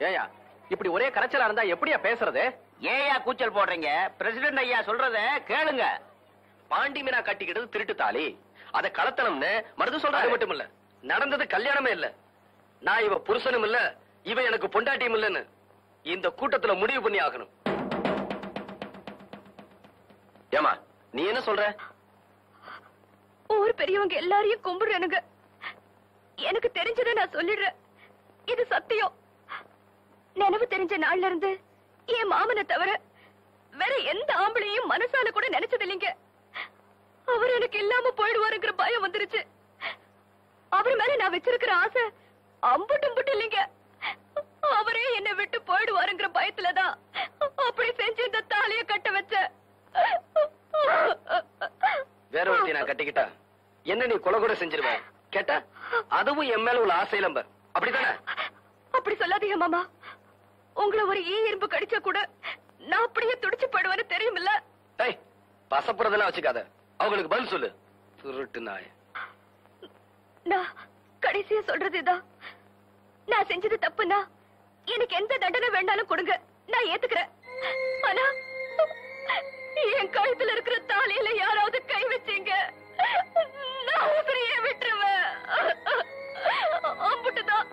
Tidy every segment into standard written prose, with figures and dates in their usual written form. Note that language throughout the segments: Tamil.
ஏயா இப்படி ஒரே கரைச்சலா இருந்தா எப்படியா பேசுறது? ஏயா கூச்சல் போடுறீங்க? பிரசிடென்ட் ஐயா சொல்றத கேளுங்க. பாண்டி மீனா கட்டிக்கிட்டது திருட்டு தாலி, அத கலத்தனம்னு மருது சொல்றது மட்டும் இல்ல, நடந்தது கல்யாணமே இல்ல. நான் இவ புருஷனும் இல்ல, இவ எனக்கு பொண்டாட்டியும் இல்லன்னு இந்த கூட்டத்துல முடிவு பண்ணி ஆகணும். ஏமா நீ என்ன சொல்ற? ஊர் பெரியவங்க எல்லாரையும் கும்பிடுறேனுங்க. எனக்கு தெரிஞ்சதை நான் சொல்லிடுறேன். இது சத்தியம். நினைவு தெரிஞ்ச நாள்ல இருந்து என் மாமனை தவிர வேற எந்த ஆம்பளையும் மனசால கூட நினைச்சது இல்லைங்க. அவர் எனக்கு இல்லாம போயிடுவாருங்கிற பயம் வந்துருச்சு. அவர் மேல நான் வச்சிருக்கிற ஆசை அம்புட்டு இல்லைங்க. அவரே என்னை விட்டு போயிடுவாருங்கிற பயத்துலதான் அப்படி செஞ்சு இந்த தாலிய கட்ட வச்ச. வேற ஒருத்தி நான் கட்டிக்கிட்டா என்ன நீ கொலை கூட செஞ்சிருவேன் கேட்டா அதுவும் என் மேல உள்ள ஆசை இளம்ப. அப்படித்தானே? அப்படி சொல்லாதீங்க மாமா. உங்களை ஒரு இரும்பு கடிச்சா கூட நான் அப்படியே துடிச்சு போயிடுவேன்னு தெரியுமில்ல. பசப்புறதெல்லாம் வச்சுக்காத, அவங்களுக்கு பதில் சொல்லு. திருட்டு நாய். நான் கடைசியா சொல்றது இதான். நான் செஞ்சது தப்புன்னா எனக்கு எந்த தண்டனை வேண்டாலும் கொடுங்க, நான் ஏத்துக்கிறேன். ஆனா என் கழுத்துல இருக்கிற தாலியில யாராவது கை வச்சீங்க நான் உசிரியே விட்டுருவேன். அம்புட்டுதான்.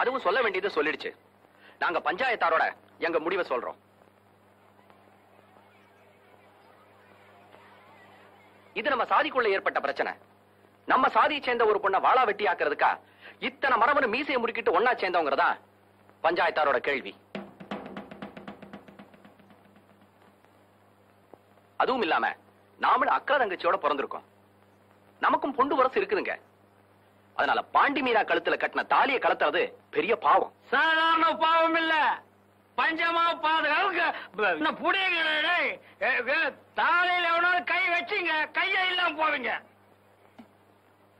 அதுவும் சொல்ல வேண்டியது சொல்லிடுச்சு. நாங்க பஞ்சாயத்தாரோட எங்க முடிவை சொல்றோம். இது நம்ம சாதிக்குள்ள ஏற்பட்ட பிரச்சனை. நம்ம சாதியை சேர்ந்த ஒரு பொண்ணை வாளா வெட்டி ஆக்குறதுக்கா இத்தனை மரபணு மீசையை முறுக்கிட்டு ஒன்னா சேர்ந்தவங்கிறதா பஞ்சாயத்தாரோட கேள்வி. அதுவும் இல்லாம நாமளும் அக்கா தங்கச்சியோட பிறந்திருக்கோம். நமக்கும் பொண்டு வரசு இருக்குதுங்க. அதனால பாண்டி மீனா கழுத்துல கட்டின தாலியை கலத்துறது பெரிய பாவம். சாதாரண பாவம் இல்ல, பஞ்சமா பாதுகாப்பு. தாலியில எவனாலும் கை வச்சீங்க கைய இல்லாம போவீங்க.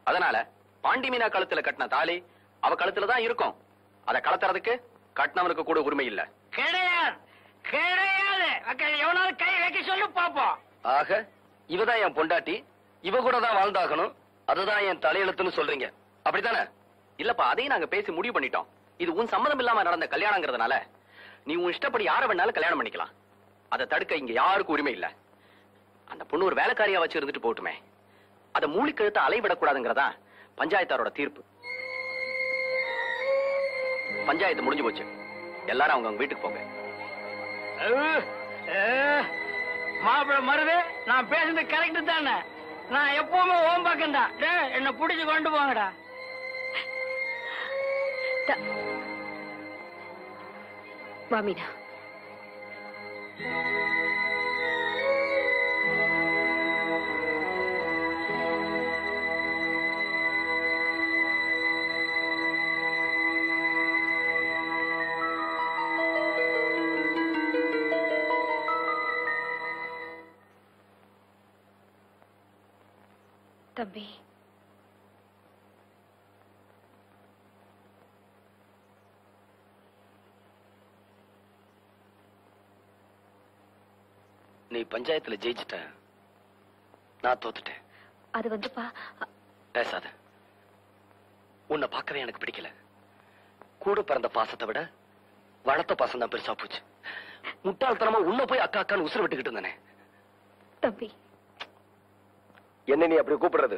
அதனால பாண்டி மீனா கழுத்துல கட்டின தாலி அவ கழுத்துல தான் இருக்கும். அதை கலத்துறதுக்கு கட்டினவனுக்கு கூட உரிமை இல்ல. கிடையாது கிடையாது. எவனாலும் கை வைக்க சொல்லு பாப்போம். ஆக இவதான் என் பொண்டாட்டி, இவ கூட தான் வாழ்ந்தாகணும், அதுதான் என் தலையெழுத்துன்னு சொல்றீங்க, அப்படித்தானே? இல்லப்பா, அதையும் நாங்க பேசி முடிவு பண்ணிட்டோம். இது உன் சம்மதம் இல்லாம நடந்த கல்யாணங்கிறதுனால நீ உன் இஷ்டப்படி யார வேணாலும் கல்யாணம் பண்ணிக்கலாம். அதை தடுக்க இங்க யாருக்கும் உரிமை இல்ல. அந்த பொண்ணு ஒரு வேலைக்காரியா வச்சு இருந்துட்டு போட்டுமே, அதை மூலிக்கழுத்த அலைவிடக்கூடாதுங்கிறதா பஞ்சாயத்தாரோட தீர்ப்பு. பஞ்சாயத்து முடிஞ்சு போச்சு. எல்லாரும் அவங்க வீட்டுக்கு போங்க. மாப்பிள்ள மருது, நான் பேசுறது கரெக்ட் தானே? நான் எப்பவுமே ஓம் பக்கம் தான். என்ன புடிச்சு கொண்டு போங்கடா. வாமினா, தம்பி, நீ பஞ்சாயத்துல ஜெயிச்சிட்ட, நான் தோத்துட்டேன். அது வந்துப்பா. பேசாத. உன்னை பார்க்கவே எனக்கு பிடிக்கல. கூட பிறந்த பாசத்தை விட வளர்த்த பாசம் தான் பெருசா போச்சு. முட்டாள்தனமா உன்னை போய் அக்கா அக்கான்னு உசுறு விட்டுக்கிட்டு இருந்தானே. தம்பி, என்ன நீ அப்படி கூப்பிடுறது?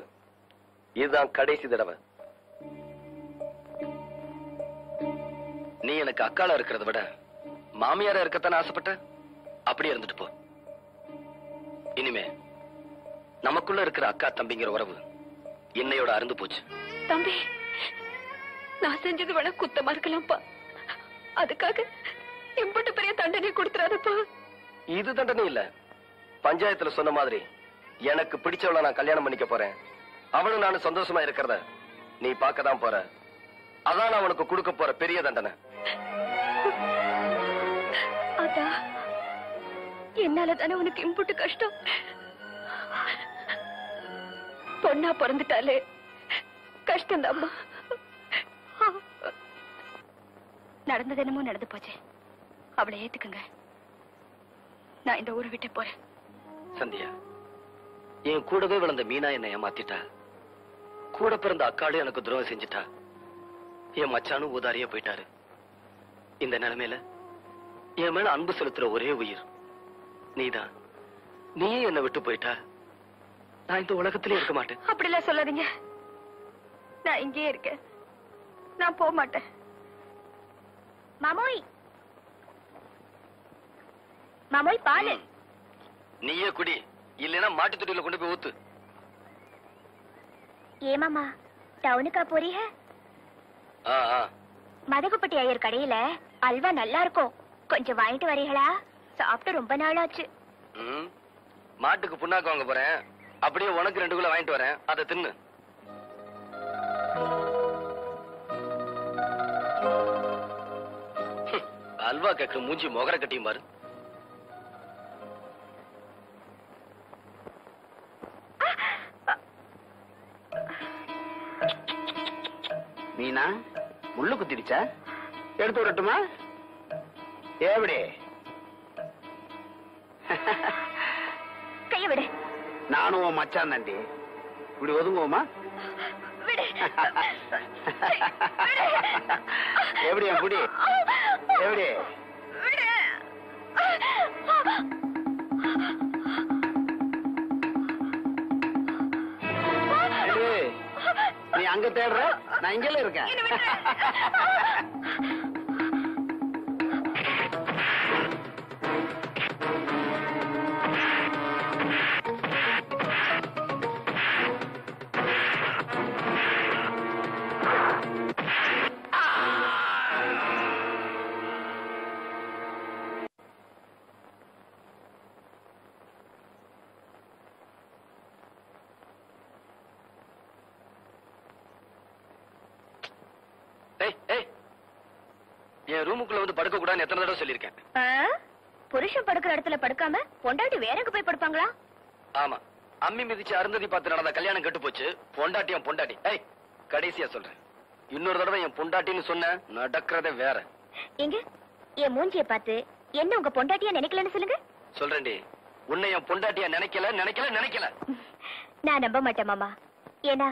இதுதான் கடைசி தடவை. நீ எனக்கு அக்காளா இருக்கிறத விட மாமியாரா இருக்கத்தானே ஆசைப்பட்ட. அப்படியே இருந்துட்டு போ. இனிமே நமக்குள்ள இருக்கிற அக்கா தம்பிங்கிற உறவு என்னையோட அருந்து போச்சு. தம்பி, நான் செஞ்சது வேணா குத்தமா இருக்கலாம்ப்பா. அதுக்காக இம்பட்டு பெரிய தண்டனை கொடுத்துறாதப்பா. இது தண்டனை இல்ல. பஞ்சாயத்துல சொன்ன மாதிரி எனக்கு பிடிச்சவளை நான் கல்யாணம் பண்ணிக்க போறேன். அவனும் நானும் சந்தோஷமா இருக்கிறத நீ பார்க்கதான் போற. அதான் அவனுக்கு கொடுக்க போற பெரிய தண்டனை. அதான் என்னால தானே உனக்கு இம்புட்டு கஷ்டம். பொண்ணா பிறந்துட்டாலே கஷ்டம் தான்மா. நடந்தது என்னமோ நடந்து போச்சு. அவளை ஏத்துக்குங்க. நான் இந்த ஊரை விட்டு போறேன். சந்தியா, என் கூடவே விழுந்த மீனா என்னை ஏமாத்திட்டா. கூட பிறந்த அக்காளும் எனக்கு துரோகம் செஞ்சுட்டா. என் மச்சானும் ஊதாரியா போயிட்டாரு. இந்த நிலைமையில என் மேல அன்பு செலுத்துற ஒரே உயிர் நீதான். நீயே என்னை விட்டு போயிட்டா நான் இந்த உலகத்திலே இருக்க மாட்டேன். அப்படிலாம் சொல்லாதீங்க. நான் இங்கேயே இருக்கேன். நான் போக மாட்டேன். மாமோய், மாமோய் பாலு. நீயே குடி, இல்லைன்னா மாட்டு தொட்டியில கொண்டு போய் ஊத்து. ஏ மாமா, டவுனுக்கா போறீங்க? மதகுப்பட்டி ஐயர் கடையில அல்வா நல்லா இருக்கும், கொஞ்சம் வாங்கிட்டு வரீங்களா? சாப்பிட்டு ரொம்ப நாள் ஆச்சு. மாட்டுக்கு புண்ணாக்கு வாங்க போறேன், அப்படியே உனக்கு 2 கிலோ வாங்கிட்டு வரேன், அதை தின்னு. அல்வா கேக்குற மூஞ்சி மொகர கட்டியும் பாரு. மீனா, முள்ளு குத்திடுச்சா? எடுத்து விடட்டுமா? எப்படி? கைய விடு. நானும் உன் மச்சான் தாண்டி. இப்படி ஒதுங்குவோமா? எப்படி என் குடி? எப்படி? நீ அங்க தேடுற, நான் இங்கல இருக்கேன். என் ரூமுக்குள்ள வந்து படுக்க கூடாதுன்னு எத்தனை தடவை சொல்லிருக்கேன். புருஷன் படுக்கிற இடத்துல படுக்காம பொண்டாட்டி வேற எங்க போய் படுப்பாங்களா? ஆமா, அம்மி மிதிச்சு அருந்ததி பார்த்து நடந்த கல்யாணம் கெட்டு போச்சு. பொண்டாட்டி என் பொண்டாட்டி. கடைசியா சொல்றேன், இன்னொரு தடவை என் பொண்டாட்டின்னு சொன்ன நடக்கிறதே வேற. எங்க என் மூஞ்சிய பார்த்து என்ன உங்க பொண்டாட்டியா நினைக்கலன்னு சொல்லுங்க. சொல்றேன்டி, உன்னை என் பொண்டாட்டியா நினைக்கல. நான் நம்ப மாட்டேன் மாமா. ஏன்னா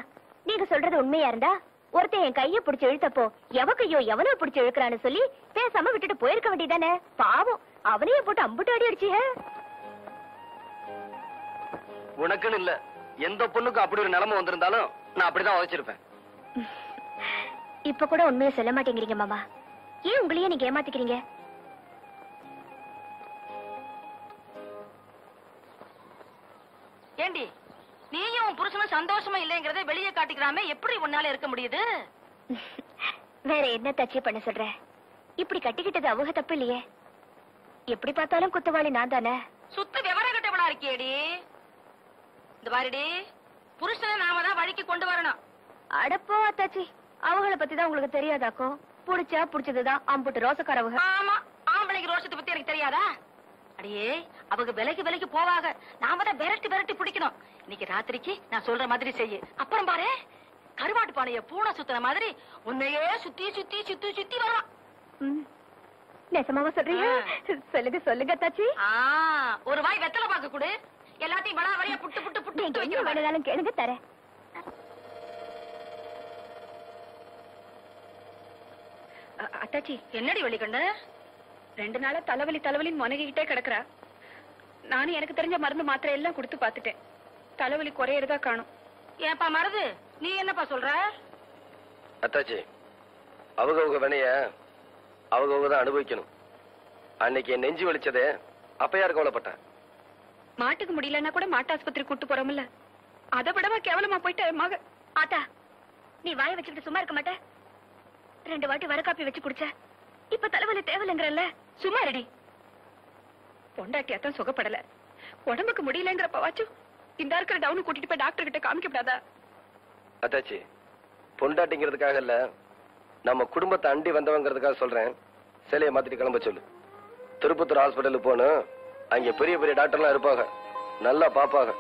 நீங்க சொல்றது உண்மையா இருந்தா ஒருத்தன் என் கைய பிடிச்சு இழுத்தப்போ எவ கையோ எவனோ பிடிச்சு இழுக்கிறான்னு சொல்லி பேசாம விட்டுட்டு போயிருக்க வேண்டியதானே. பாவம், அவனையே போட்டு அம்புட்டு அடி அடிச்சீங்க. உனக்குன்னு இல்ல, எந்த பொண்ணுக்கும் அப்படி ஒரு நிலைமை வந்திருந்தாலும் நான் அப்படிதான் உழைச்சிருப்பேன். இப்ப கூட உண்மையை சொல்ல மாட்டேங்கிறீங்க மாமா. ஏன் உங்களையே நீங்க ஏமாத்திக்கிறீங்க? ஏண்டி, நீயும் உன் புருஷனும் சந்தோஷமா இல்லைங்கிறத வெளியே காட்டிக்கிறாம எப்படி உன்னால இருக்க முடியுது? வேற என்ன தச்சு பண்ண சொல்ற? இப்படி கட்டிக்கிட்டது அவங்க தப்பு இல்லையே. எப்படி பார்த்தாலும் குத்தவாளி நான் தானே. சுத்த விவரம் கட்டவளா இருக்கியேடி. இந்த பாருடி, புருஷனை நாம தான் வழிக்கு கொண்டு வரணும். அடப்போ அத்தாச்சி, அவங்கள பத்தி தான் உங்களுக்கு தெரியாதாக்கோ? புடிச்சா புடிச்சதுதான் அம்புட்டு ரோசக்காரவங்க. ஆமா, ஆம்பளைக்கு ரோஷத்தை பத்தி எனக்கு தெரியாதா? அடியே, அவங்க விலைக்கு போவாங்க, நாம தான் விரட்டி பிடிக்கணும். இன்னைக்கு ராத்திரிக்கு நான் சொல்ற மாதிரி செய்யு. அப்புறம் பாரு, கருவாட்டு பானைய பூனை சுத்துற மாதிரி உன்னையே சுத்தி வரலாம். நெசமாவா சொல்றீங்க? சொல்லுங்க அத்தாச்சி. ஒரு வாய் வெத்தலை பாக்க கொடு, எல்லாத்தையும் வளா வரையா புட்டு வேணாலும் கேளுங்க, தரேன். அத்தாச்சி, என்னடி வெளிக்கண்ட? 2 நாளா தலைவலின்னு முனகிக்கிட்டே கிடக்குறா. நானும் எனக்கு தெரிஞ்ச மருந்து மாத்திரை எல்லாம் கொடுத்து பாத்துட்டேன். தலைவலி குறையறதா காணும். ஏப்பா மருது, நீ என்னப்பா சொல்ற? அத்தாச்சி, அவங்க வினைய அவங்க தான் அனுபவிக்கணும். அன்னைக்கு என் நெஞ்சு வலிச்சதே அப்பயார் கவலைப்பட்டேன். மாட்டுக்கு முடியலன்னா கூட மாட்டு ஆஸ்பத்திரி கூட்டு போறோம்ல, அதை விடவா கேவலமா போயிட்ட மக. ஆத்தா, நீ வாய வச்சுக்கிட்டு சும்மா இருக்க மாட்ட? 2 வாட்டி வர காப்பி வச்சு குடிச்ச, இப்ப தலைவலி தேவலைங்கிறல்ல. சும்மா ரெடி. பொண்டாட்டியாத்தான் சுகப்படல, உடம்புக்கு முடியலங்கிறப்பவாச்சும் இந்த இருக்கிற டவுன் கூட்டிட்டு போய் டாக்டர் கிட்ட காமிக்கப்படாதா? அத்தாச்சி, பொண்டாட்டிங்கிறதுக்காக இல்ல, நம்ம குடும்பத்தை அண்டி வந்தவங்கிறதுக்காக சொல்றேன். சிலையை மாத்திட்டு கிளம்ப சொல்லு. திருப்பத்தூர் ஹாஸ்பிட்டலுக்கு போகணும். அங்க பெரிய டாக்டர்லாம் இருப்பாங்க, நல்லா பாப்பாங்க.